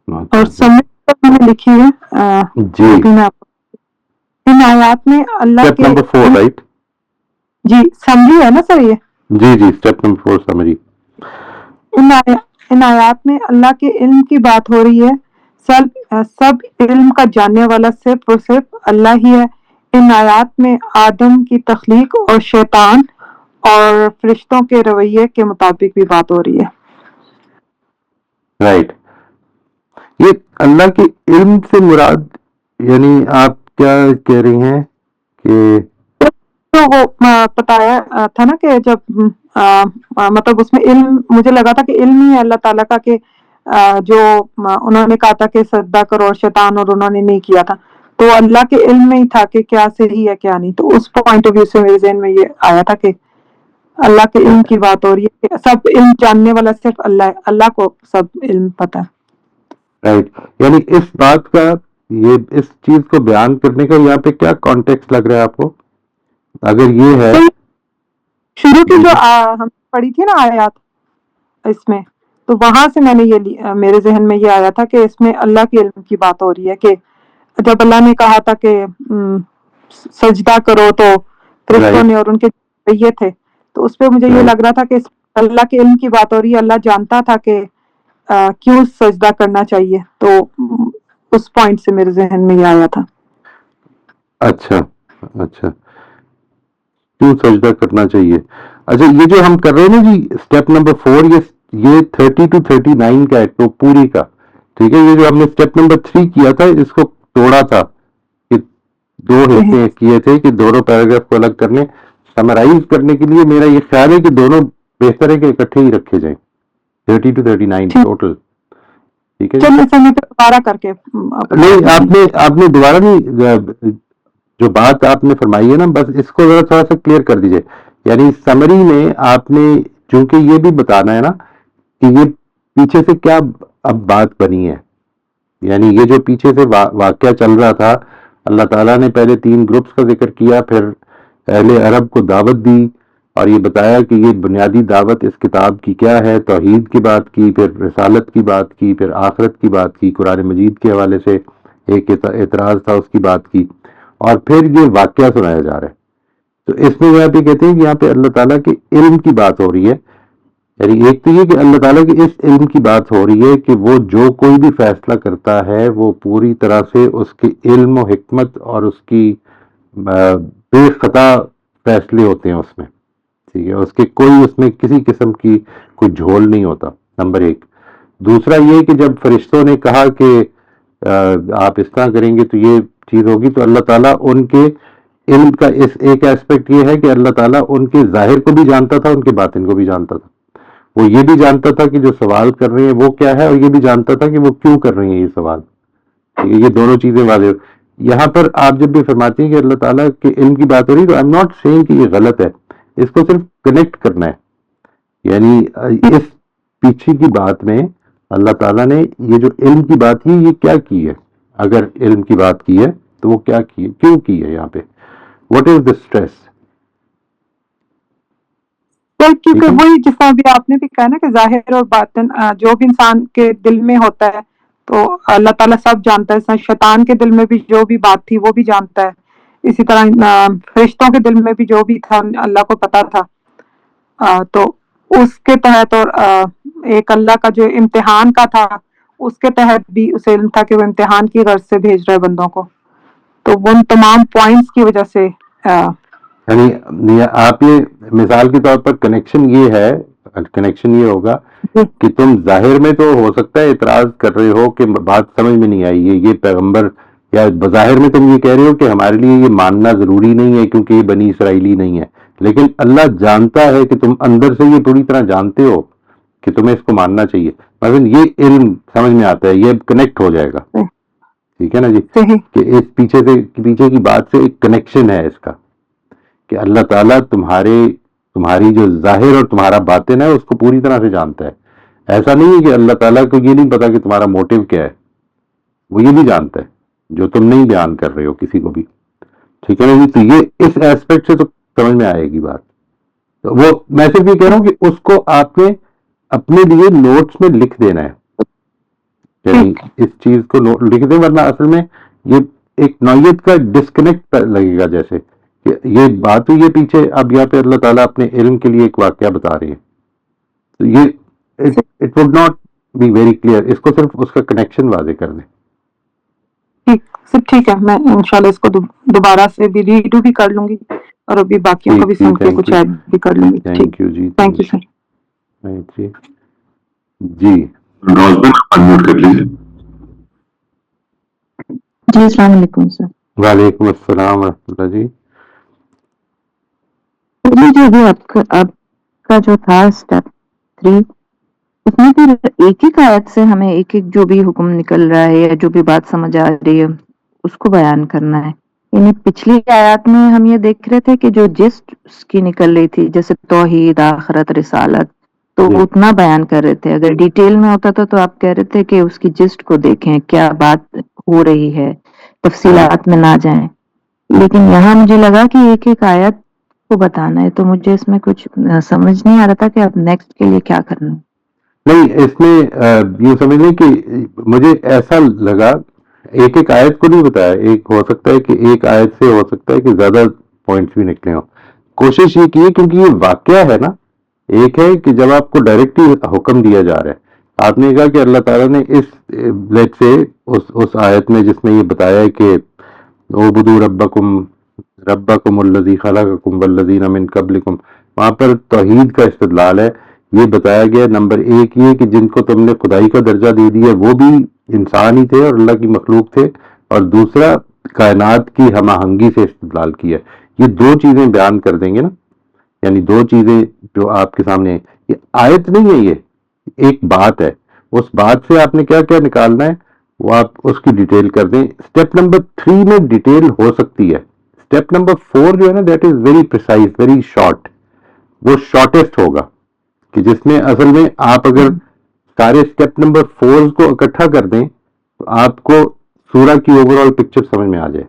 اور سمجھ میں نے لکھی ہے جی میں آپ ان آیات میں اللہ اسٹیپ نمبر 4 رائٹ. جی سمجھی ہے نا سر یہ جی جی اسٹیپ نمبر 4 سمری. ان آیات میں اللہ کے علم کی بات ہو رہی ہے. سب علم کا جاننے والا صرف اور صرف اللہ ہی ہے. ان آیات میں آدم کی تخلیق اور شیطان اور فرشتوں کے رویے کے مطابق بھی بات ہو رہی ہے. رائٹ. یہ اللہ کے علم سے مراد یعنی آپ کیا کہہ رہی ہیں کہ تو وہ بتایا تھا نا کہ جب مطلب اس میں علم مجھے لگا تھا کہ علم ہی ہے اللہ تعالیٰ کا کہ جو انہوں نے کہا تھا کہ سجدہ کرو اور شیطان اور انہوں نے نہیں کیا تھا تو اللہ کے علم میں ہی تھا کہ کیا صحیح ہے کیا نہیں. تو اس پوائنٹ آف ویو سے میرے ذہن میں یہ آیا تھا کہ اللہ کے علم کی بات ہو رہی ہے کہ سب علم جاننے والا صرف اللہ ہے. اللہ کو سب علم پتہ ہے. رائٹ. یعنی اس بات کا یہ اس چیز کو بیان کرنے کا یہاں پہ کیا کانٹیکسٹ لگ رہا ہے آپ کو اگر یہ ہے شروع کی جو ہم پڑھی تھی نا آیات اس میں تو وہاں سے میں نے یہ میرے ذہن میں یہ آیا تھا کہ اس میں اللہ کے علم کی بات ہو رہی ہے کہ جب اللہ نے کہا تھا کہ سجدہ کرو تو فرشتوں نے اور ان کے یہ تھے تو اس پہ مجھے یہ لگ رہا تھا کہ اللہ کے علم کی بات ہو رہی ہے. اللہ جانتا تھا کہ کیوں سجدہ کرنا چاہیے تو اس پوائنٹ سے میرے ذہن میں یہ آیا تھا. اچھا اچھا کیوں سجدہ کرنا چاہیے. اچھا یہ جو ہم کر رہے ہیں نا جی اسٹیپ نمبر 4 یہ 30 to 39 کا ہے تو پوری کا ٹھیک ہے. یہ جو ہم نے اسٹیپ نمبر 3 کیا تھا اس کو توڑا تھا کہ 2 حصے کیے تھے کہ دونوں پیراگراف کو الگ کرنے سمرائز کرنے کے لیے میرا یہ خیال ہے کہ دونوں بہتر ہے کہ اکٹھے ہی رکھے جائیں 30 to 39 ٹوٹل. ٹھیک ہے دوبارہ کر کے نہیں آپ نے دوبارہ نہیں جو بات آپ نے فرمائی ہے نا بس اس کو ذرا تھوڑا سا کلیئر کر دیجئے. یعنی سمری میں آپ نے چونکہ یہ بھی بتانا ہے نا کہ یہ پیچھے سے کیا اب بات بنی ہے. یعنی یہ جو پیچھے سے واقعہ چل رہا تھا اللہ تعالیٰ نے پہلے 3 گروپس کا ذکر کیا پھر اہل عرب کو دعوت دی اور یہ بتایا کہ یہ بنیادی دعوت اس کتاب کی کیا ہے توحید کی بات کی پھر رسالت کی بات کی پھر آخرت کی بات کی قرآن مجید کے حوالے سے ایک اعتراض تھا اس کی بات کی اور پھر یہ واقعہ سنایا جا رہا ہے. تو اس میں یہاں پہ کہتے ہیں کہ یہاں پہ اللہ تعالیٰ کے علم کی بات ہو رہی ہے. یعنی ایک تو یہ کہ اللہ تعالیٰ کی اس علم کی بات ہو رہی ہے کہ وہ جو کوئی بھی فیصلہ کرتا ہے وہ پوری طرح سے اس کے علم و حکمت اور اس کی بے خطا فیصلے ہوتے ہیں اس میں. ٹھیک ہے اس کے کوئی اس میں کسی قسم کی کوئی جھول نہیں ہوتا. نمبر 1. دوسرا یہ کہ جب فرشتوں نے کہا کہ آپ اس طرح کریں گے تو یہ چیز ہوگی تو اللہ تعالیٰ ان کے علم کا اس ایک ایسپیکٹ یہ ہے کہ اللہ تعالیٰ ان کے ظاہر کو بھی جانتا تھا ان کے باطن کو بھی جانتا تھا. وہ یہ بھی جانتا تھا کہ جو سوال کر رہے ہیں وہ کیا ہے اور یہ بھی جانتا تھا کہ وہ کیوں کر رہے ہیں یہ سوال. یہ دونوں چیزیں واضح. یہاں پر آپ جب بھی فرماتے ہیں کہ اللہ تعالیٰ کے علم کی بات ہو رہی ہے تو آئی ایم ناٹ سیئنگ کہ یہ غلط ہے. اس کو صرف کنیکٹ کرنا ہے. یعنی اس پیچھے کی بات میں اللہ تعالیٰ نے یہ جو علم کی بات کی یہ کیا کی ہے. اگر علم کی بات کی ہے تو وہ کیا کی ہے کیوں کی ہے یہاں پہ واٹ از دا اسٹریس. کیونکہ وہی جس طرح بھی آپ نے بھی کہا نا کہ ظاہر اور باطن جو بھی انسان کے دل میں ہوتا ہے تو اللہ تعالیٰ سب جانتا ہے. شیطان کے دل میں بھی جو بھی بات تھی وہ بھی جانتا ہے. اسی طرح فرشتوں کے دل میں بھی جو بھی تھا اللہ کو پتا تھا. تو اس کے تحت اور ایک اللہ کا جو امتحان کا تھا اس کے تحت بھی اسے علم تھا کہ وہ امتحان کی غرض سے بھیج رہے بندوں کو. تو ان تمام پوائنٹس کی وجہ سے یعنی آپ یہ مثال کے طور پر کنیکشن یہ ہوگا کہ تم ظاہر میں تو ہو سکتا ہے اعتراض کر رہے ہو کہ بات سمجھ میں نہیں آئی ہے یہ پیغمبر یا بظاہر میں تم یہ کہہ رہے ہو کہ ہمارے لیے یہ ماننا ضروری نہیں ہے کیونکہ یہ بنی اسرائیلی نہیں ہے. لیکن اللہ جانتا ہے کہ تم اندر سے یہ پوری طرح جانتے ہو کہ تمہیں اس کو ماننا چاہیے. مثلا یہ علم سمجھ میں آتا ہے یہ کنیکٹ ہو جائے گا. ٹھیک ہے نا جی کہ اس پیچھے کی بات سے ایک کنیکشن ہے اس کا کہ اللہ تعالیٰ تمہاری جو ظاہر اور تمہارا باطن ہے اس کو پوری طرح سے جانتا ہے. ایسا نہیں ہے کہ اللہ تعالیٰ کو یہ نہیں پتا کہ تمہارا موٹیو کیا ہے. وہ یہ بھی جانتا ہے جو تم نہیں بیان کر رہے ہو کسی کو بھی. ٹھیک ہے نا جی. تو یہ اس ایسپیکٹ سے تو سمجھ میں آئے گی بات. تو وہ میں صرف یہ کہہ رہا ہوں کہ اس کو آپ نے اپنے لیے نوٹس میں لکھ دینا ہے یعنی اس چیز کو لکھ دیں، ورنہ اصل میں یہ ایک نوعیت کا ڈسکنیکٹ لگے گا، جیسے کہ یہ بات ہوئی ہے پیچھے، اب یہاں پہ اللہ تعالیٰ اپنے علم کے لیے ایک واقعہ بتا رہے ہیں، تو یہ it would not be very clear. اس کو صرف اس کا کنیکشن واضح کر دیں. ٹھیک ہے، میں انشاءاللہ اس کو دوبارہ سے بھی ریڈو بھی کر لوں گی اور ابھی باقیوں کو بھی سن کے کچھ ایڈ بھی کر لوں گی. تھینک یو جی. Thank you sir. جی انمیوٹ کر لیجیے. جی السلام علیکم سر. وعلیکم السلام ورحمۃ اللہ. جی جو بھی آپ کا جو تھا اسٹیپ 3، اس میں پھر ایک ایک آیت سے ہمیں ایک ایک جو بھی حکم نکل رہا ہے یا جو بھی بات سمجھ آ رہی ہے اس کو بیان کرنا ہے. یعنی پچھلی آیات میں ہم یہ دیکھ رہے تھے کہ جو جسٹ اس کی نکل رہی تھی، جیسے توحید، آخرت، رسالت، تو وہ اتنا بیان کر رہے تھے. اگر ڈیٹیل میں ہوتا تھا تو آپ کہہ رہے تھے کہ اس کی جسٹ کو دیکھیں، کیا بات ہو رہی ہے، تفصیلات میں نہ جائیں. لیکن یہاں مجھے لگا کہ ایک ایک آیت کو بتانا ہے، تو مجھے اس میں کچھ سمجھ نہیں آ رہا تھا کہ اب نیکسٹ کے لیے کیا کرنا ہے. نہیں، اس میں یوں سمجھ لیں کہ مجھے ایسا لگا ایک ایک آیت کو نہیں بتایا. ایک ہو سکتا ہے کہ ایک آیت سے ہو سکتا ہے کہ زیادہ پوائنٹس بھی نکلے ہوں. کوشش یہ کی ہے کیونکہ یہ واقعہ ہے نا. ایک ہے کہ جب آپ کو ڈائریکٹلی حکم دیا جا رہا ہے، آپ نے کہا کہ اللہ تعالیٰ نے اس لیٹ سے اس آیت میں جس میں یہ بتایا ہے کہ اعبدوا ربکم الذی خلقکم والذین من قبلکم، وہاں پر توحید کا استدلال ہے. یہ بتایا گیا نمبر ایک یہ کہ جن کو تم نے خدائی کا درجہ دے دیا وہ بھی انسان ہی تھے اور اللہ کی مخلوق تھے، اور دوسرا کائنات کی ہم آہنگی سے استدلال کیا. یہ دو چیزیں بیان کر دیں گے نا، یعنی دو چیزیں جو آپ کے سامنے، یہ آیت نہیں ہے، یہ ایک بات ہے. اس بات سے آپ نے کیا کیا نکالنا ہے وہ آپ اس کی ڈیٹیل کر دیں. اسٹیپ نمبر 3 میں ڈیٹیل ہو سکتی ہے. اسٹیپ نمبر 4 جو ہے نا، that is very precise, very short. وہ شارٹیسٹ ہوگا کہ جس میں اصل میں آپ اگر سارے اسٹیپ نمبر 4 کو اکٹھا کر دیں تو آپ کو سورہ کی اوور آل پکچر سمجھ میں آ جائے.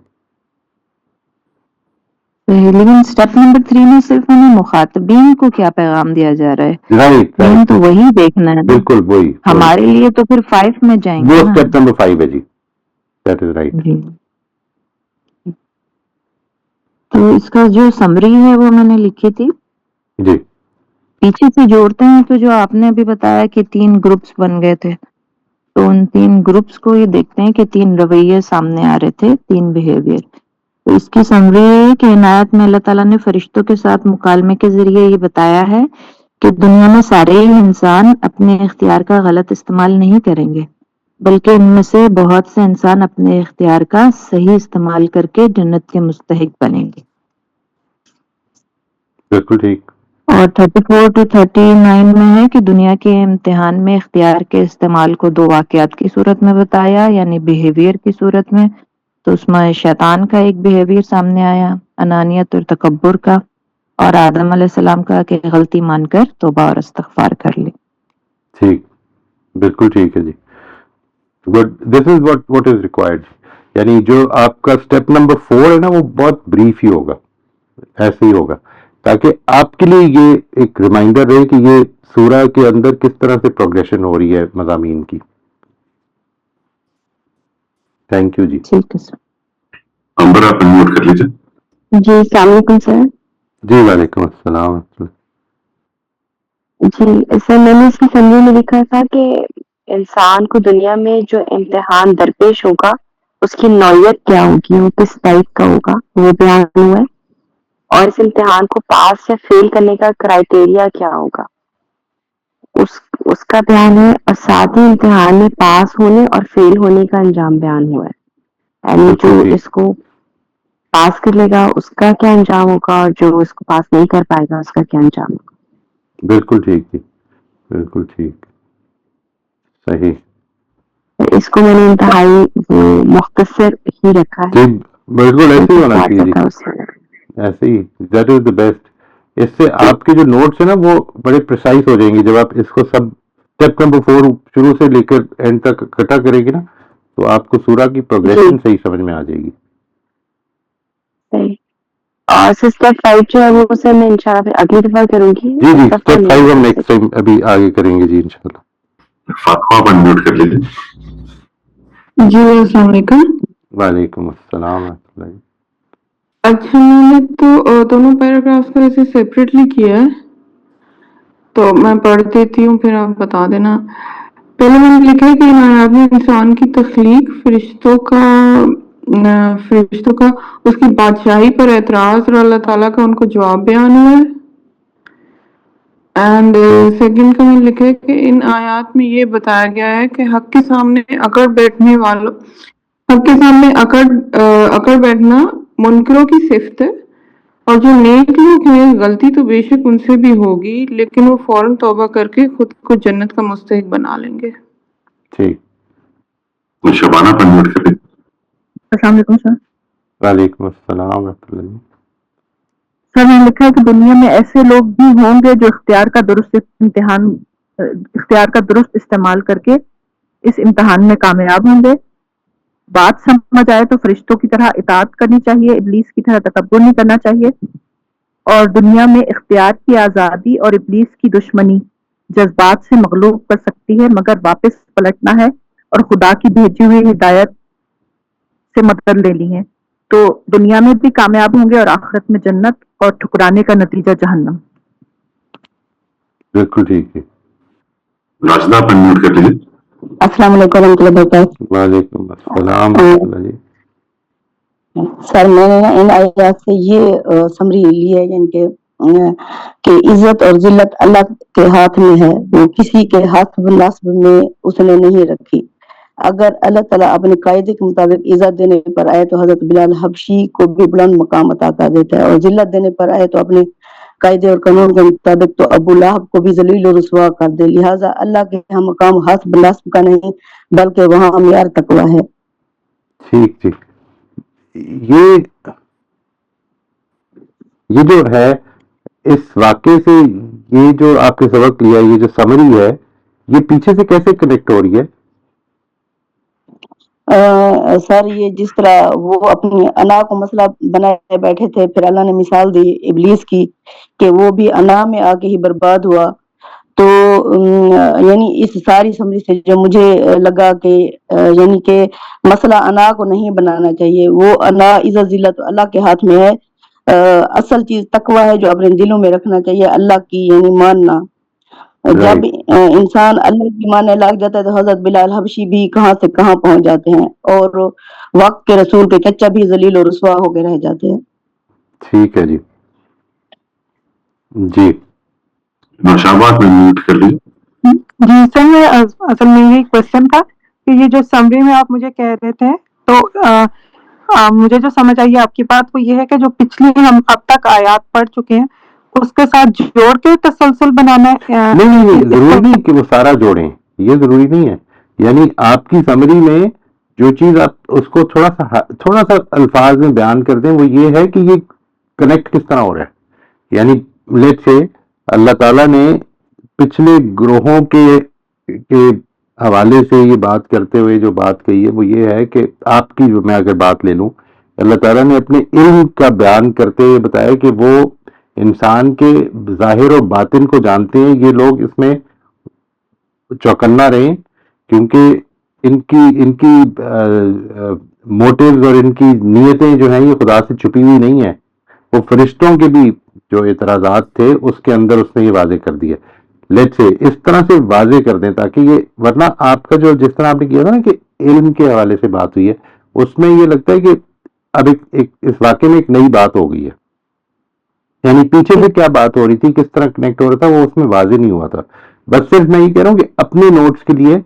لیکن اسٹیپ نمبر 3 میں صرف ہمیں مخاطبین کو کیا پیغام دیا جا رہا ہے، رائٹ، تو وہی دیکھنا ہے. بالکل وہی ہمارے لیے تو پھر 5 میں جائیں گے. وہ اسٹیپ نمبر 5 ہے. جی دیٹ از رائٹ. تو اس کا جو سمری ہے وہ میں نے لکھی تھی. جی پیچھے سے جوڑتے ہیں تو جو آپ نے ابھی بتایا کہ 3 گروپس بن گئے تھے، تو ان 3 گروپس کو یہ دیکھتے ہیں کہ 3 رویے سامنے آ رہے تھے، 3 بیہیویئر. تو اس کی سمری ہے کہ عنایت میں اللہ تعالیٰ نے فرشتوں کے ساتھ مکالمے کے ذریعے یہ بتایا ہے کہ دنیا میں سارے انسان اپنے اختیار کا غلط استعمال نہیں کریں گے، بلکہ ان میں سے بہت سے انسان اپنے اختیار کا صحیح استعمال کر کے جنت کے مستحق بنیں گے. بالکل ٹھیک. اور 34 to 39 میں ہے کہ دنیا کے امتحان میں اختیار کے استعمال کو 2 واقعات کی صورت میں بتایا، یعنی بیہیویئر کی صورت میں. تو اس میں شیطان کا ایک بیہیویئر سامنے آیا، انانیت اور تکبر کا، اور آدم علیہ السلام کا کہ غلطی مان کر توبہ اور استغفار کر لی. ٹھیک، بالکل ٹھیک ہے جی. But this is what is required. یعنی جو آپ کا اسٹیپ نمبر 4 ہے نا وہ بہت بریف ہی ہوگا، ایسے ہی ہوگا، تاکہ آپ کے لیے یہ ایک ریمائنڈر رہے کہ یہ سورہ کے اندر کس طرح سے پروگریشن ہو رہی ہے مضامین کی. تھینک یو جی. ٹھیک ہے سر. نمبر آپ انمیوٹ کر لیجیے. جی السلام علیکم سر. جی وعلیکم السلام. جی سر، میں نے اس کی سمری میں لکھا تھا کہ انسان کو دنیا میں جو امتحان درپیش ہوگا اس کی نوعیت کیا ہوگی، وہ کس ٹائپ کا ہوگا، وہ بیان ہوا ہے. اور اس امتحان کو پاس یا فیل کرنے کا کرائٹیریا کیا ہوگا، اس کا بیان ہے. اور ساتھ ہی امتحان میں پاس ہونے اور فیل ہونے کا انجام بیان ہوا ہے. یعنی جو اس کو پاس کر لے گا اس کا کیا انجام ہوگا، اور جو اس کو پاس نہیں کر پائے گا اس کا کیا انجام ہوگا. بالکل ٹھیک جی، بالکل ٹھیک، صحیح. اس کو میں نے انتہائی مختصر ہی رکھا ہے. جی بالکل ایسے ہی ہونا چاہیے جی، ایسے ہی. That is the best. اس سے آپ کے جو نوٹس ہیں نا وہ بڑے پریسائز ہو جائیں گے. جب آپ اس کو سب اسٹیپ نمبر 4 شروع سے لے کر اینڈ تک اکٹھا کریں گے نا تو آپ کو سورہ کی پروگریشن صحیح سمجھ میں آ جائے گی. اور اسٹیپ 5 جو ہے وہ سر میں انشاءاللہ پھر اگلی دفعہ کروں گی. جی جی اسٹیپ 5 ہم نیکسٹ ٹائم ابھی آگے کریں گے جی انشاءاللہ. فاطمہ آپ انمیوٹ کر لیجیے. جی السلام علیکم. وعلیکم السلام ورحمۃ اللہ. اچھا میں نے تو دونوں پیراگراف پر اسے سیپریٹلی کیا ہے تو میں پڑھ دیتی ہوں پھر آپ بتا دینا. پہلے میں نے لکھا ہے کہ ان آیات میں انسان کی تخلیق، فرشتوں کا اس کی بادشاہی پر اعتراض اور اللہ تعالیٰ کا ان کو جواب بیان ہوا ہے. اینڈ سیکنڈ کا میں نے لکھا ہے کہ ان آیات میں یہ بتایا گیا ہے کہ حق کے سامنے اکڑ بیٹھنا منکروں کی صفت ہے، اور جو نیک لوگ ہیں غلطی تو بے شک ان سے بھی ہوگی لیکن وہ فوراً توبہ کر کے خود کو جنت کا مستحق بنا لیں گے. ٹھیک. شبانہ پر نوٹ کر لیجیے. السلام علیکم سر. وعلیکم السلام ورحمۃ اللہ. سر نے لکھا ہے کہ دنیا میں ایسے لوگ بھی ہوں گے جو اختیار کا درست استعمال کر کے اس امتحان میں کامیاب ہوں گے. بات سمجھ آئے تو فرشتوں کی طرح اطاعت کرنی چاہیے، ابلیس کی طرح تکبر نہیں کرنا چاہیے. اور دنیا میں اختیار کی آزادی اور ابلیس کی دشمنی جذبات سے مغلوب کر سکتی ہے، مگر واپس پلٹنا ہے اور خدا کی بھیجی ہوئی ہدایت سے مدد لینی ہے. تو دنیا میں بھی کامیاب ہوں گے اور آخرت میں جنت، اور ٹھکرانے کا نتیجہ جہنم. بالکل ٹھیک ہے. راشدہ پر نوٹ کر لیجیے. السلام علیکم ورحمۃ اللہ وبرکاتہ. وعلیکم السلام ورحمۃ اللہ جی. سر میں نے ان آیات سے یہ سمری لی ہے یعنی کہ عزت اور ذلت اللہ کے ہاتھ میں ہے، وہ کسی کے ہاتھ نصب میں اس نے نہیں رکھی. اگر اللہ تعالیٰ اپنے قاعدے کے مطابق عزت دینے پر آئے تو حضرت بلال حبشی کو بھی بلند مقام عطا کر دیتا ہے، اور ذلت دینے پر آئے تو اپنے قاعدے اور قانون کے مطابق تو ابو لہب کو بھی ذلیل و رسوا کر دے. لہٰذا اللہ کے یہاں مقام حسب نصب کا نہیں بلکہ وہاں معیار تقویٰ ہے. ٹھیک ٹھیک. یہ جو ہے اس واقعے سے، یہ جو آپ کے سبق لیا، یہ جو سمری ہے، یہ پیچھے سے کیسے کنیکٹ ہو رہی ہے؟ سر یہ جس طرح وہ اپنی انا کو مسئلہ بنائے بیٹھے تھے، پھر اللہ نے مثال دی ابلیس کی کہ وہ بھی انا میں آ کے ہی برباد ہوا. تو یعنی اس ساری سمجھ سے جو مجھے لگا کہ یعنی کہ مسئلہ انا کو نہیں بنانا چاہیے، وہ انا عزت ذلت اللہ کے ہاتھ میں ہے. اصل چیز تقویٰ ہے جو اپنے دلوں میں رکھنا چاہیے، اللہ کی یعنی ماننا. جب انسان اللہ کی ماننے لگ جاتا ہے تو حضرت بلال حبشی بھی کہاں سے کہاں پہنچ جاتے ہیں، اور وقت کے رسول کے چچا بھی ذلیل و رسوا ہو کے رہ جاتے ہیں. ٹھیک ہے جی. جی نوشابات میں میوٹ کر لیجیے. جی سر، میں اصل میں یہی کوشچن تھا کہ یہ جو سمری میں آپ مجھے کہہ رہے تھے تو مجھے جو سمجھ آئی آپ کی بات وہ یہ ہے کہ جو پچھلی ہم اب تک آیات پڑھ چکے ہیں اس کے ساتھ جوڑ کے تسلسل بنانا ہے. نہیں، ضروری نہیں کہ وہ سارا جوڑیں، یہ ضروری نہیں ہے. یعنی آپ کی سمری میں جو چیز آپ اس کو تھوڑا سا الفاظ میں بیان کر دیں، وہ یہ ہے کہ یہ کنیکٹ کس طرح ہو رہا ہے. یعنی لیٹ سے اللہ تعالیٰ نے پچھلے گروہوں کے حوالے سے یہ بات کرتے ہوئے جو بات کہی ہے وہ یہ ہے کہ آپ کی میں اگر بات لے لوں، اللہ تعالیٰ نے اپنے علم کا بیان کرتے ہوئے بتایا کہ وہ انسان کے ظاہر و باطن کو جانتے ہیں. یہ لوگ اس میں چوکنا رہیں کیونکہ ان کی موٹیوز اور ان کی نیتیں جو ہیں یہ خدا سے چھپی ہوئی نہیں ہیں. وہ فرشتوں کے بھی جو اعتراضات تھے اس کے اندر اس نے یہ واضح کر دیا. لیٹ سے اس طرح سے واضح کر دیں تاکہ یہ، ورنہ آپ کا جو جس طرح آپ نے کیا تھا نا کہ علم کے حوالے سے بات ہوئی ہے، اس میں یہ لگتا ہے کہ اب اس واقعے میں ایک نئی بات ہو گئی ہے. یعنی پیچھے سے کیا بات ہو رہی تھی، کس طرح کنیکٹ ہو رہا تھا، وہ اس میں واضح نہیں ہوا تھا. بس صرف میں یہ کہہ رہا ہوں کہ اپنے نوٹس کے لیے،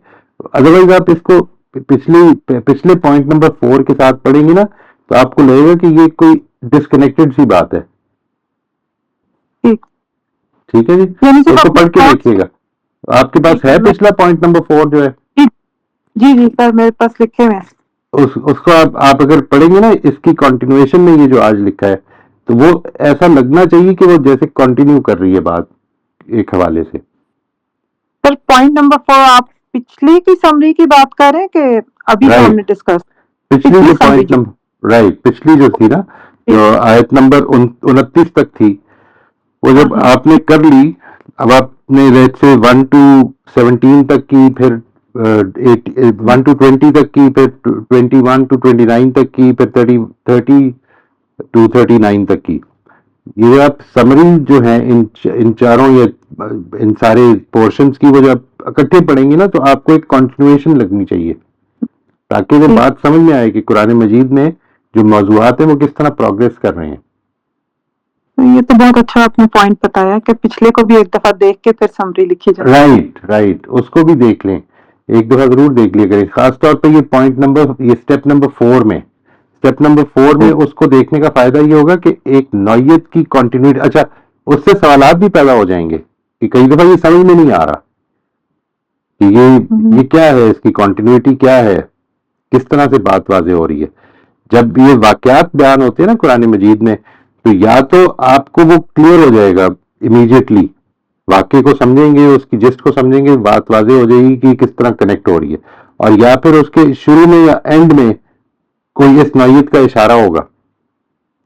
ادروائز آپ اس کو پچھلے پوائنٹ نمبر 4 کے ساتھ پڑھیں گے نا تو آپ کو لگے گا کہ یہ کوئی ڈسکنیکٹڈ سی بات ہے. ٹھیک ہے جی، اس کو پڑھ کے دیکھیے گا. آپ کے پاس ہے پچھلا پوائنٹ نمبر 4 جو ہے؟ جی سر میرے پاس لکھے ہوئے ہیں. اس کو آپ اگر پڑھیں گے نا، اس کی کنٹینویشن میں یہ جو آج لکھا ہے تو وہ ایسا لگنا چاہیے کہ وہ جیسے کنٹینیو کر رہی ہے بات ایک حوالے سے. سر پوائنٹ نمبر 4 آپ پچھلی کی سمری کی بات کر رہے ہیں کہ ابھی ہم نے ڈسکس پچھلی جو پوائنٹ نمبر پچھلی جو تھی نا، جو آیت نمبر 29 تک تھی، وہ جب آپ نے کر لی، اب آپ نے ریٹ سے 1 to 17 تک کی، پھر 1 to 20 تک کی، پھر 21 to 29 تک کی، پھر 30 to 39 تک کی. یہ آپ سمری جو ہے ان چاروں یا ان سارے پورشنز کی وہ جب اکٹھے پڑھیں گے نا تو آپ کو ایک کنٹینویشن لگنی چاہیے تاکہ وہ بات سمجھ میں آئے کہ قرآن مجید میں جو موضوعات ہیں وہ کس طرح پروگریس کر رہے ہیں. یہ تو بہت اچھا آپ نے پوائنٹ بتایا کہ پچھلے کو بھی ایک دفعہ دیکھ کے پھر سمری لکھی جائے. رائٹ اس کو بھی دیکھ لیں، ایک دفعہ ضرور دیکھ لیا کریں. خاص طور پہ یہ پوائنٹ نمبر، یہ اسٹیپ نمبر 4 میں اس کو دیکھنے کا فائدہ یہ ہوگا کہ ایک نوعیت کی کنٹینیوٹی. اچھا اس سے سوالات بھی پیدا ہو جائیں گے کہ کئی دفعہ یہ سمجھ میں نہیں آ رہا کہ یہ کیا ہے، اس کی کنٹینیوٹی کیا ہے، کس طرح سے بات واضح ہو رہی ہے. جب یہ واقعات بیان ہوتے ہیں نا قرآن مجید میں تو یا تو آپ کو وہ کلیئر ہو جائے گا امیڈیٹلی، واقعے کو سمجھیں گے، اس کی جسٹ کو سمجھیں گے، بات واضح ہو جائے گی کہ کس طرح کنیکٹ ہو رہی ہے. اور یا پھر اس کے شروع میں یا اینڈ میں کوئی اس نوعیت کا اشارہ ہوگا.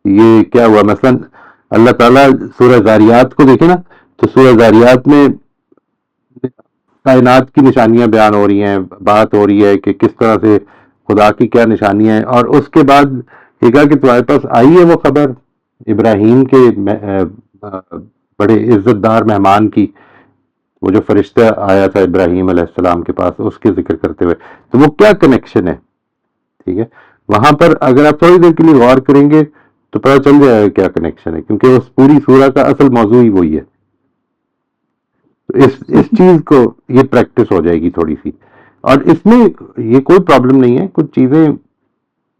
یہ کیا ہوا، مثلا اللہ تعالیٰ سورہ زاریات کو دیکھیں نا تو سورہ زاریات میں کائنات کی نشانیاں بیان ہو رہی ہیں، بات ہو رہی ہے کہ کس طرح سے خدا کی کیا نشانیاں ہیں. اور اس کے بعد یہ کہا کہ تمہارے پاس آئی ہے وہ خبر ابراہیم کے بڑے عزت دار مہمان کی، وہ جو فرشتہ آیا تھا ابراہیم علیہ السلام کے پاس، اس کے ذکر کرتے ہوئے. تو وہ کیا کنیکشن ہے، ٹھیک ہے. وہاں پر اگر آپ تھوڑی دیر کے لیے غور کریں گے تو پتہ چل جائے گا کیا کنیکشن ہے، کیونکہ اس پوری سورہ کا اصل موضوع ہی وہی ہے. تو اس چیز کو یہ پریکٹس ہو جائے گی تھوڑی سی. اور اس میں یہ کوئی پرابلم نہیں ہے، کچھ چیزیں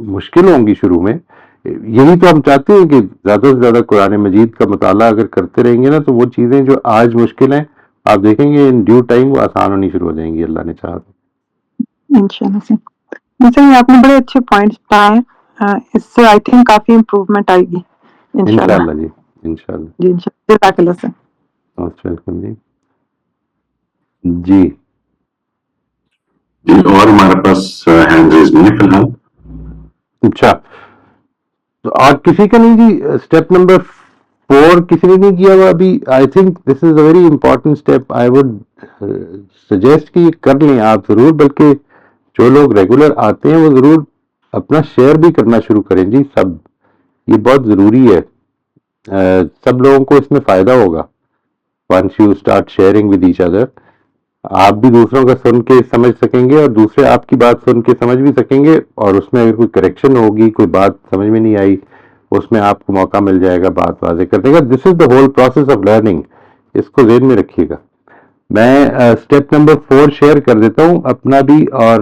مشکل ہوں گی شروع میں. یہی تو ہم چاہتے ہیں کہ زیادہ سے زیادہ قرآن مجید کا مطالعہ اگر کرتے رہیں گے نا تو وہ چیزیں جو آج مشکل ہیں آپ دیکھیں گے ان ڈیو ٹائم وہ آسان ہونی شروع ہو جائیں گی، اللہ نے چاہا تو. انشاءاللہ سے جیسے آپ نے بڑے اچھے پوائنٹس بتائے، اس سے آئی تھنک کافی امپروومنٹ آئے گی انشاءاللہ. جی انشاءاللہ. جی انشاءاللہ. جزاک اللہ سے. Most welcome. جی جی اور ہمارے پاس ہینڈ ریز نہیں ہے فی الحال. اچھا تو اور کسی کا نہیں جی؟ اسٹیپ نمبر 4 کسی نے نہیں کیا ہوا ابھی؟ I think this is a very important step. I would suggest کہ یہ کر لیں آپ ضرور، بلکہ جو لوگ ریگولر آتے ہیں وہ ضرور اپنا شیئر بھی کرنا شروع کریں جی. سب یہ بہت ضروری ہے، سب لوگوں کو اس میں فائدہ ہوگا. Once you start sharing with each other, آپ بھی دوسروں کا سن کے سمجھ سکیں گے اور دوسرے آپ کی بات سن کے سمجھ بھی سکیں گے. اور اس میں اگر کوئی کریکشن ہوگی، کوئی بات سمجھ میں نہیں آئی، اس میں آپ کو موقع مل جائے گا بات واضح کرنے کا. This is the whole process of learning, اس کو ذہن میں رکھیے گا. میں اسٹیپ نمبر 4 شیئر کر دیتا ہوں اپنا بھی، اور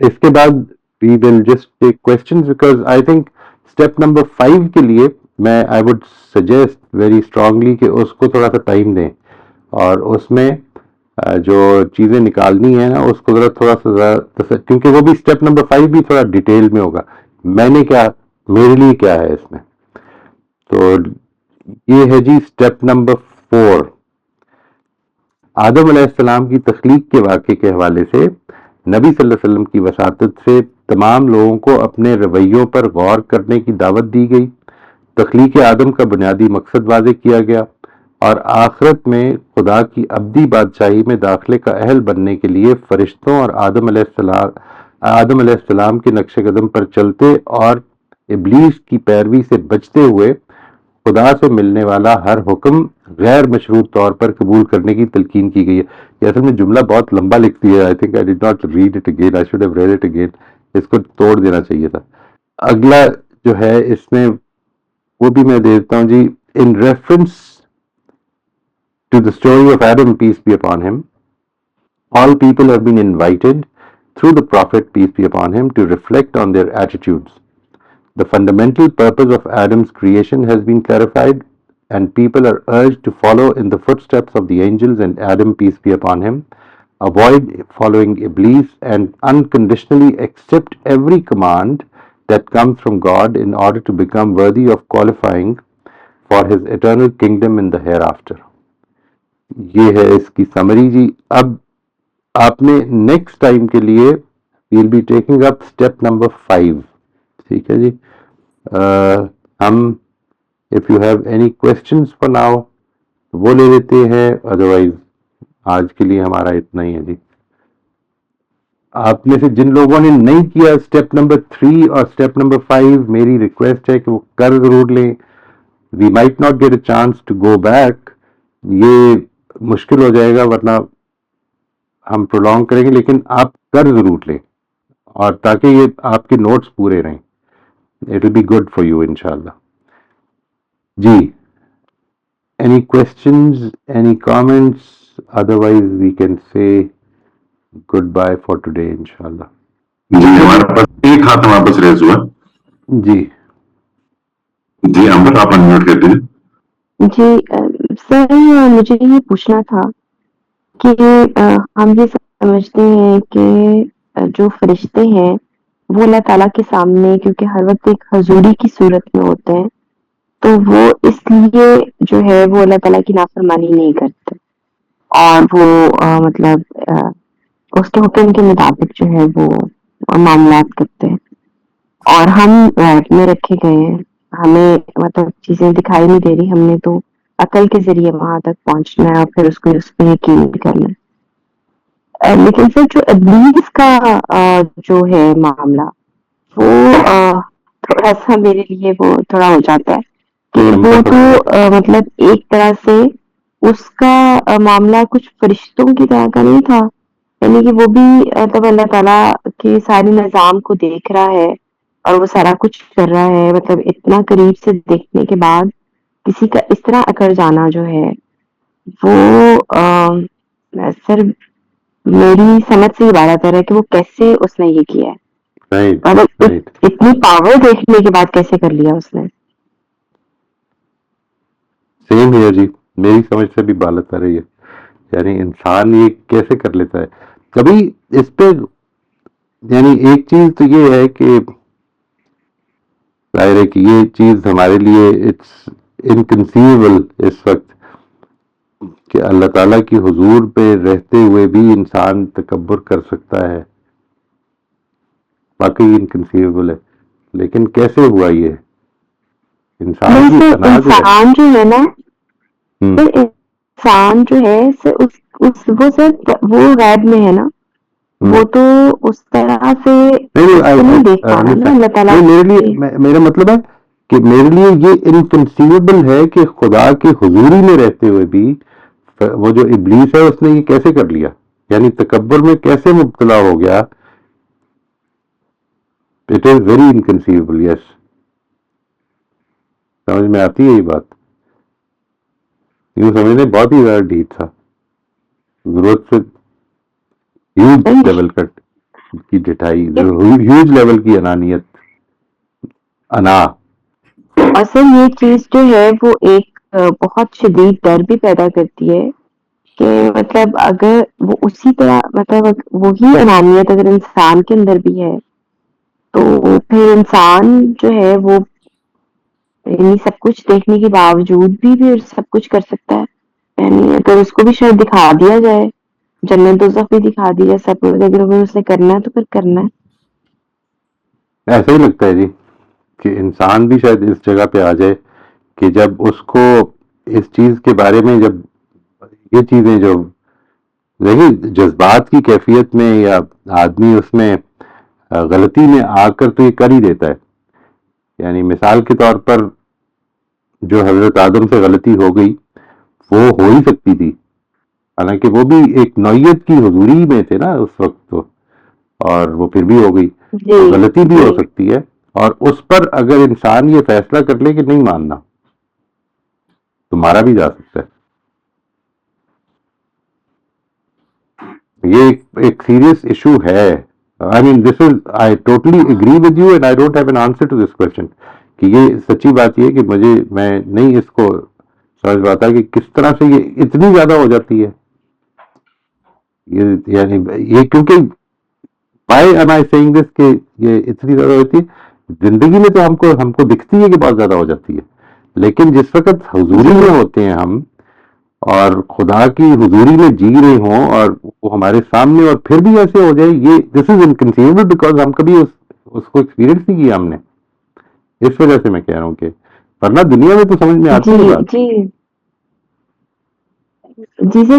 اس کے بعد we will just take questions, because I think step number 5 کے لیے میں I would suggest very strongly کہ اس کو تھوڑا سا ٹائم دیں، اور اس میں جو چیزیں نکالنی ہیں نا اس کو ذرا تھوڑا سا، کیونکہ وہ بھی اسٹیپ نمبر 5 بھی تھوڑا ڈیٹیل میں ہوگا. میں نے کیا، میرے لیے کیا ہے اس میں. تو یہ ہے جی اسٹیپ نمبر 4. آدم علیہ السلام کی تخلیق کے واقعے کے حوالے سے نبی صلی اللہ علیہ وسلم کی وساطت سے تمام لوگوں کو اپنے رویوں پر غور کرنے کی دعوت دی گئی. تخلیق آدم کا بنیادی مقصد واضح کیا گیا، اور آخرت میں خدا کی ابدی بادشاہی میں داخلے کا اہل بننے کے لیے فرشتوں اور آدم علیہ السلام کے نقش قدم پر چلتے اور ابلیس کی پیروی سے بچتے ہوئے خدا سے ملنے والا ہر حکم غیر مشروط طور پر قبول کرنے کی تلقین کی گئی ہے. یہ اصل میں جملہ بہت لمبا لکھتی ہے. I think I did not read it again, I should have read it again. اس کو توڑ دینا چاہیے تھا. اگلا جو ہے اس میں وہ بھی میں دیتا ہوں جی. In reference to the story of Adam, peace be upon him, all people have been invited through the Prophet, peace be upon him, to reflect on their attitudes. The fundamental purpose of Adam's creation has been clarified, and people are urged to follow in the footsteps of the angels and Adam, peace be upon him, avoid following Iblis, and unconditionally accept every command that comes from God in order to become worthy of qualifying for his eternal kingdom in the hereafter. یہ ہے اس کی summary جی. اب آپ نے next time کے لیے we'll be taking up step number 5. ٹھیک ہے جی. ہم if you have any questions for now وہ لے لیتے ہیں، ادروائز آج کے لیے ہمارا اتنا ہی ہے جی. آپ میں سے جن لوگوں نے نہیں کیا اسٹیپ نمبر 3 اور اسٹیپ نمبر 5، میری ریکویسٹ ہے کہ وہ کر ضرور لیں. We might not get a chance to go back, یہ مشکل ہو جائے گا ورنہ ہم پرولونگ کریں گے، لیکن آپ کر ضرور لیں اور تاکہ یہ آپ کے نوٹس پورے رہیں. It will be good for you انشاءاللہ. جی، any questions, any comments? Otherwise we can say goodbye for today inshallah. جی ہمارے پاس ایک ہاتھ واپس ریز ہوا. جی جی امبر آپ انمیوٹ کر دیجیے. جی سر مجھے یہ پوچھنا تھا کہ ہم یہ سمجھتے ہیں کہ جو فرشتے ہیں وہ اللہ تعالیٰ کے سامنے کیونکہ ہر وقت ایک حضوری کی صورت میں ہوتے ہیں، تو وہ اس لیے جو ہے وہ اللہ تعالیٰ کی نافرمانی نہیں کرتے اور وہ مطلب اس کے حکم کے مطابق جو ہے وہ معاملات کرتے ہیں، اور ہم غیب میں رکھے گئے ہیں، ہمیں مطلب چیزیں دکھائی نہیں دے رہی، ہم نے تو عقل کے ذریعے وہاں تک پہنچنا ہے اور پھر اس پہ یقین بھی کرنا ہے. لیکن پھر جو ابلیس کا جو ہے معاملہ وہ تھوڑا سا میرے لیے وہ تھوڑا ہو جاتا ہے کہ وہ تو مطلب ایک طرح سے اس کا معاملہ کچھ فرشتوں کی طرح کا نہیں تھا، یعنی کہ وہ بھی مطلب اللہ تعالیٰ کے سارے نظام کو دیکھ رہا ہے اور وہ سارا کچھ کر رہا ہے. مطلب اتنا قریب سے دیکھنے کے بعد کسی کا اس طرح اکڑ جانا جو ہے وہ سر میری سمجھ سے یہ بات آ رہا ہے کہ وہ کیسے اس نے یہ کیا ہے، مطلب اتنی پاور دیکھنے کے بعد کیسے کر لیا اس نے. سیم ہے جی، میری سمجھ سے بھی بالت آ رہی ہے، یعنی انسان یہ کیسے کر لیتا ہے. کبھی اس پہ یعنی ایک چیز تو یہ ہے کہ ظاہر ہے کہ یہ چیز ہمارے لیے اٹس انکنسیویبل اس وقت کہ اللہ تعالیٰ کی حضور پہ رہتے ہوئے بھی انسان تکبر کر سکتا ہے. واقعی انکنسیویبل ہے، لیکن کیسے ہوا یہ؟ انسان کی انسان جو ہے نا انسان جو ہے وہ صرف وہ غیب میں ہے نا، وہ تو اس طرح سے نہیں دیکھ پا رہا نا اللہ تعالیٰ. میرے لیے میرا مطلب ہے کہ میرے لیے یہ انکنسیویبل ہے کہ خدا کی حضوری میں رہتے ہوئے بھی وہ جو ابلیس ہے اس نے یہ کیسے کر لیا، یعنی تکبر میں کیسے مبتلا ہو گیا. It is very انکنسیویبل. یس، سمجھ میں آتی ہے یہ بات. یوں سمجھنے بہت ہی زیادہ ڈیپ تھا، ضرورت سے ہیوج لیول کی ڈٹائی، ہیوج لیول کی انانیت، انا. اور سر یہ چیز جو ہے وہ ایک بہت شدید ڈر بھی پیدا کرتی ہے کہ مطلب اگر وہ اسی طرح مطلب وہی انانیت اگر انسان کے اندر بھی ہے تو پھر انسان جو ہے وہ یعنی سب کچھ دیکھنے کے باوجود بھی پھر سب کچھ کر سکتا ہے. یعنی اگر اس کو بھی شاید دکھا دیا جائے، جنت دوزخ بھی دکھا دی جائے سب کچھ، اگر اس نے کرنا ہے تو پھر کرنا ہے. ایسا ہی لگتا ہے جی کہ انسان بھی شاید اس جگہ پہ آ جائے کہ جب اس کو اس چیز کے بارے میں، جب یہ چیزیں جو دیکھیں جذبات کی کیفیت میں یا آدمی اس میں غلطی میں آ کر تو یہ کر ہی دیتا ہے. یعنی مثال کے طور پر جو حضرت آدم سے غلطی ہو گئی وہ ہو ہی سکتی تھی، حالانکہ وہ بھی ایک نوعیت کی حضوری میں تھے نا اس وقت تو، اور وہ پھر بھی ہو گئی. غلطی بھی ہو سکتی ہے، اور اس پر اگر انسان یہ فیصلہ کر لے کہ نہیں ماننا تو مارا بھی جا سکتا ہے. یہ ایک سیریس ایشو ہے. I mean, I totally agree with you and I don't have an answer to this question. کہ یہ سچی بات یہ کہ میں نہیں اس کو سمجھ پاتا کہ کس طرح سے یہ اتنی زیادہ ہو جاتی ہے. یعنی یہ کیونکہ why am I saying this کہ یہ اتنی زیادہ ہوتی ہے، زندگی میں تو ہم کو دکھتی ہے کہ بہت زیادہ ہو جاتی ہے، لیکن جس وقت حضوری میں ہوتے ہیں ہم اور خدا کی حضوری میں جی رہے ہوں اور وہ ہمارے سامنے اور پھر بھی ایسے ہو جائے، یہ دس از انکنسیویبل بیکاز ہم کبھی اس کو ایکسپیرئنس نہیں کیا ہم نے. اس وجہ سے میں کہہ رہا ہوں کہ ورنہ دنیا میں تو سمجھ میں آتی ہے بات. جی سر،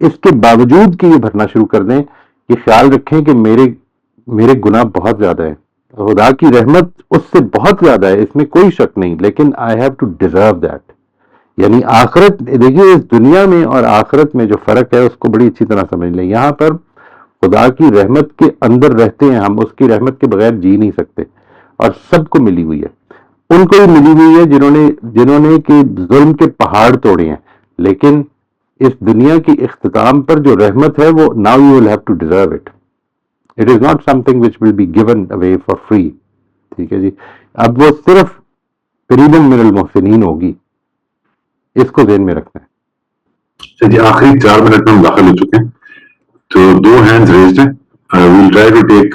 اس کے باوجود کہ یہ بھرنا شروع کر دیں، یہ خیال رکھیں کہ میرے گناہ بہت زیادہ ہیں، خدا کی رحمت اس سے بہت زیادہ ہے، اس میں کوئی شک نہیں، لیکن I have to deserve that. یعنی آخرت، دیکھیے اس دنیا میں اور آخرت میں جو فرق ہے اس کو بڑی اچھی طرح سمجھ لیں. یہاں پر خدا کی رحمت کے اندر رہتے ہیں ہم، اس کی رحمت کے بغیر جی نہیں سکتے، اور سب کو ملی ہوئی ہے. ان کو بھی ملی ہوئی ہے جنہوں نے کہ ظلم کے پہاڑ توڑے ہیں، لیکن اس دنیا کی اختتام پر جو رحمت ہے وہ now you will have to deserve it. It is not something which will be given away for free. ٹھیک ہے جی. اب وہ صرف قریباً من المحسنین ہوگی، اس کو ذہن میں رکھنا ہے. جی آخری 4 منٹ میں ہم داخل ہو چکے ہیں، تو 2 ہینڈز ریزڈ ہیں. We'll try to take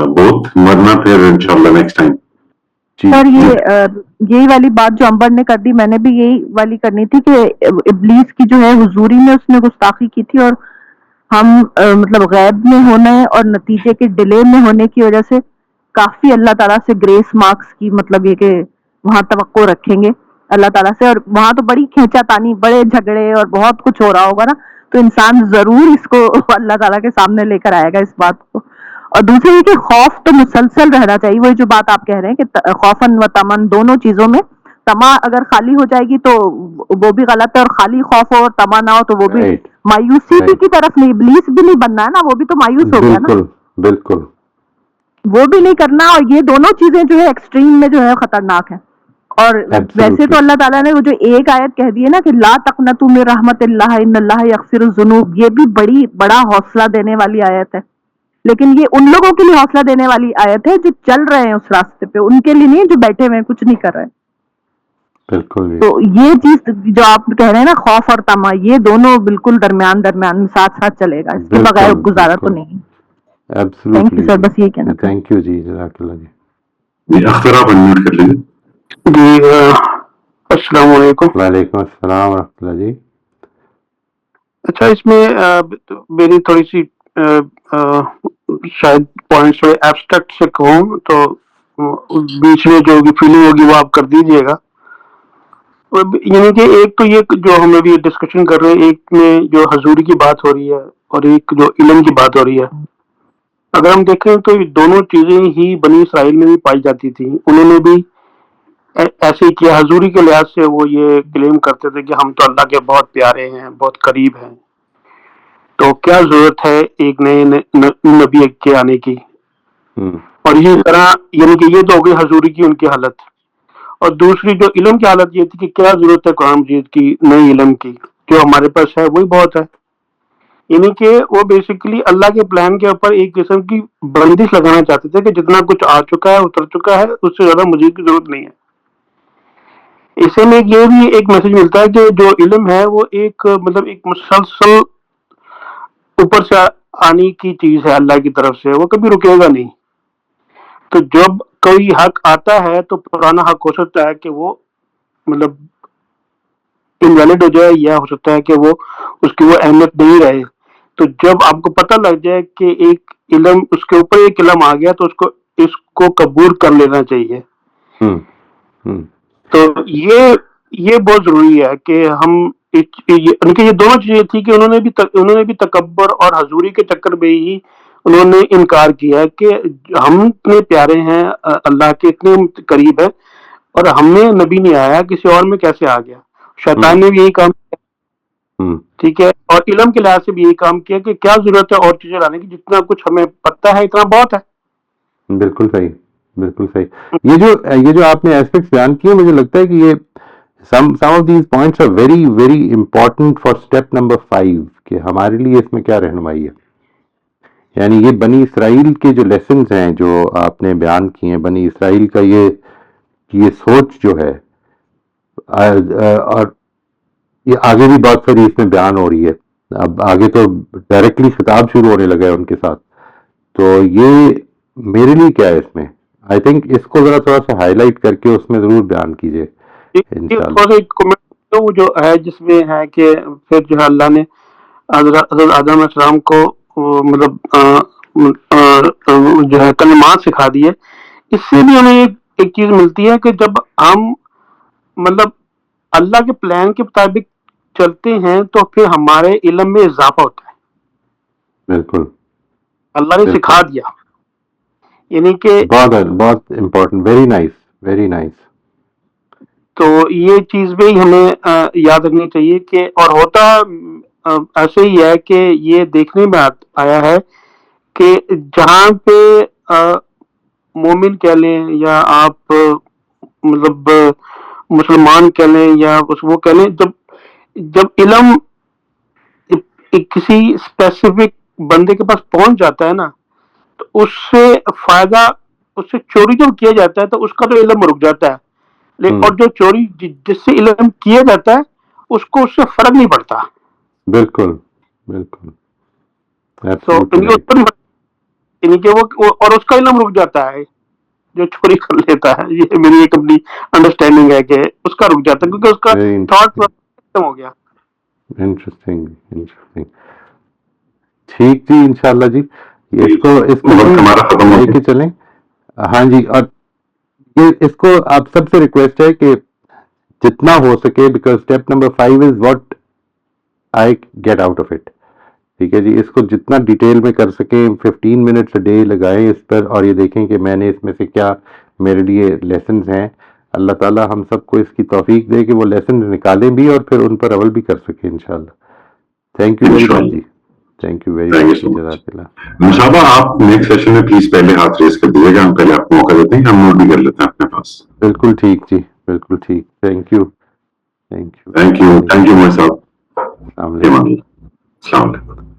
both, ورنہ پھر انشاءاللہ نیکسٹ ٹائم. سر یہی والی بات جو امبر نے کر دی، میں نے بھی یہی والی کرنی تھی کہ ابلیس کی جو ہے حضوری میں اس نے گستاخی کی تھی، اور ہم مطلب غیب میں ہونے اور نتیجے کے ڈیلے میں ہونے کی وجہ سے کافی اللہ تعالیٰ سے گریس مارکس کی مطلب یہ کہ وہاں توقع رکھیں گے اللہ تعالیٰ سے. اور وہاں تو بڑی کھینچا تانی، بڑے جھگڑے اور بہت کچھ ہو رہا ہوگا نا، تو انسان ضرور اس کو اللہ تعالیٰ کے سامنے لے کر آئے گا اس بات کو. اور دوسری یہ کہ خوف تو مسلسل رہنا چاہیے، وہی جو بات آپ کہہ رہے ہیں کہ خوفن و تمن دونوں چیزوں میں، تما اگر خالی ہو جائے گی تو وہ بھی غلط ہے، اور خالی خوف ہو اور تما نہ ہو تو وہ بھی مایوسی بھی کی طرف نہیں، ابلیس بھی نہیں بننا ہے نا، وہ بھی تو مایوس ہو گیا نا. بالکل وہ بھی نہیں کرنا، اور یہ دونوں چیزیں جو ہے ایکسٹریم میں جو ہے خطرناک ہیں. اور ویسے تو اللہ تعالیٰ نے وہ جو ایک آیت کہہ دی ہے نا کہ لا تقنطوا من رحمت اللہ ان اللہ یغفر الذنوب، یہ بھی بڑا حوصلہ دینے والی آیت ہے. لیکن یہ ان لوگوں کے لیے حوصلہ دینے والی آیت ہے جو چل رہے ہیں اس راستے پہ، ان کے لیے نہیں جو بیٹھے ہوئے ہیں کچھ نہیں کر رہے. بالکل. تو یہ چیز جو آپ کہہ رہے ہیں نا، خوف اور طمع، یہ دونوں بالکل درمیان میں ساتھ چلے گا، اس کے بغیر گزارا تو نہیں. تھینک یو سر، بس یہ کہنا. تھینک یو جی، جزاک اللہ جی. اختر آپ انمیوٹ کر لیجیے. جی السلام علیکم. وعلیکم السلام ورحمۃ اللہ جی. اچھا، اس میں میری تھوڑی سی شاید پوائنٹس تھوڑے ایبسٹریکٹ سے کہوں تو بیچ میں جو بھی فیلنگ ہوگی وہ آپ کر دیجیے گا. یعنی کہ ایک تو یہ جو ہم ابھی ڈسکشن کر رہے ہیں، ایک میں جو حضوری کی بات ہو رہی ہے اور ایک جو علم کی بات ہو رہی ہے. اگر ہم دیکھیں تو یہ دونوں چیزیں ہی بنی اسرائیل میں بھی پائی جاتی تھی. انہوں نے بھی ایسے ہی کیا. حضوری کے لحاظ سے وہ یہ کلیم کرتے تھے کہ ہم تو اللہ کے بہت پیارے ہیں، بہت قریب ہیں، تو کیا ضرورت ہے ایک نئے نبی کے آنے کی. اور یہ طرح یعنی کہ یہ تو ہو گئی حضوری کی ان کی حالت. اور دوسری جو علم کی حالت یہ تھی کہ کیا ضرورت ہے قرآن مجید کی نئی علم کی، جو ہمارے پاس ہے وہی بہت ہے. یعنی کہ وہ بیسیکلی اللہ کے پلان کے اوپر ایک قسم کی بندش لگانا چاہتے تھے کہ جتنا کچھ آ چکا ہے، اتر چکا ہے، اس سے زیادہ مزید کی ضرورت نہیں ہے. اسے میں یہ بھی ایک میسج ملتا ہے کہ جو علم ہے وہ ایک مطلب ایک مسلسل اوپر سے آنے کی چیز ہے اللہ کی طرف سے، وہ کبھی رکے گا نہیں. تو جب کوئی حق آتا ہے تو پرانا حق ہو سکتا ہے کہ وہ مطلب انویلڈ ہو جائے، یا ہو سکتا ہے کہ وہ اس کی وہ اہمیت نہیں رہے. تو جب آپ کو پتہ لگ جائے کہ ایک علم اس کے اوپر ایک علم آ گیا تو اس کو قبول کر لینا چاہیے. تو یہ بہت ضروری ہے کہ ہم یہ دونوں چیزیں تھی کہ انہوں نے بھی تکبر اور حضوری کے چکر میں ہی انہوں نے انکار کیا کہ ہم اتنے پیارے ہیں اللہ کے، اتنے قریب ہے، اور ہم میں نبی نہیں آیا، کسی اور میں کیسے آ گیا. شیطان نے بھی یہی کام کیا، ٹھیک ہے. اور علم کے لحاظ سے بھی یہی کام کیا کہ کیا ضرورت ہے اور چیزیں لانے کی، جتنا کچھ ہمیں پتہ ہے اتنا بہت ہے. بالکل صحیح، بالکل صحیح. یہ جو آپ نے ایسپیکٹس بیان کیے، مجھے لگتا ہے کہ یہ some of these points are very very important for step number 5 کہ ہمارے لیے اس میں کیا رہنمائی ہے. یعنی یہ بنی اسرائیل کے جو لیسنز ہیں جو آپ نے بیان کیے ہیں، بنی اسرائیل کا یہ سوچ جو ہے، اور یہ آگے بھی بہت ساری اس میں بیان ہو رہی ہے. اب آگے تو ڈائریکٹلی خطاب شروع ہونے لگا ہے ان کے ساتھ. تو یہ میرے لیے کیا ہے اس میں، آئی تھنک اس کو ذرا تھوڑا سا ہائی لائٹ کر کے اس میں ضرور بیان کیجیے. جو ہے جس میں ہے کہ پھر جو ہے اللہ نے حضرت آدم علیہ السلام کو مطلب جو ہے کلمات سکھا دی ہے. اس سے بھی ہمیں ایک چیز ملتی ہے کہ جب ہم مطلب اللہ کے پلان کے مطابق چلتے ہیں تو پھر ہمارے علم میں اضافہ ہوتا ہے. بالکل اللہ نے بالکل سکھا دیا, یعنی کہ بہت important, very nice very nice. تو یہ چیز بھی ہمیں یاد رکھنی چاہیے کہ, اور ہوتا ایسے ہی ہے کہ یہ دیکھنے میں آیا ہے کہ جہاں پہ مومن کہہ لیں یا آپ مطلب مسلمان کہہ لیں یا وہ کہہ لیں, جب علم کسی اسپیسیفک بندے کے پاس پہنچ جاتا ہے نا, تو اس سے فائدہ, اس سے چوری جب کیا جاتا ہے تو اس کا تو علم رک جاتا ہے, اور جو چوری جس سے علم کیا جاتا ہے اس کو اس سے فرق نہیں پڑتا. بالکل بالکل تو یعنی کہ وہ اور اس کا علم رک جاتا ہے جو چوری کر لیتا ہے. یہ میری ایک اپنی انڈرسٹینڈنگ ہے کہ اس کا رک جاتا ہے کیونکہ اس کا تھاٹ ختم ہو گیا. Interesting interesting. ٹھیک جی, انشاءاللہ جی اس کو لے کے چلیں. ہاں جی, اور اس کو آپ سب سے ریکویسٹ ہے کہ جتنا ہو سکے, because step number 5 is what I get out of it. ٹھیک ہے جی, اس کو جتنا ڈیٹیل میں کر سکیں 15 منٹس ڈے لگائیں اس پر, اور یہ دیکھیں کہ میں نے اس میں سے کیا میرے لیے لیسنز ہیں. اللہ تعالیٰ ہم سب کو اس کی توفیق دے کہ وہ لیسنز نکالیں بھی اور پھر ان پر عمل بھی کر سکیں انشاءاللہ. تھینک یو ویری مچ جی, تھینک یو ویری مچ. جزاک اللہ. مصعبہ آپ نیکسٹ سیشن میں پلیز پہلے ہاتھ ریز کر دیجیے گا, ہم پہلے آپ کو موقع دیتے ہیں, ہم نوٹ بھی کر لیتے ہیں اپنے پاس. بالکل ٹھیک جی, بالکل ٹھیک. Thank you thank you thank you Musab. السلام علیکم. السلام علیکم.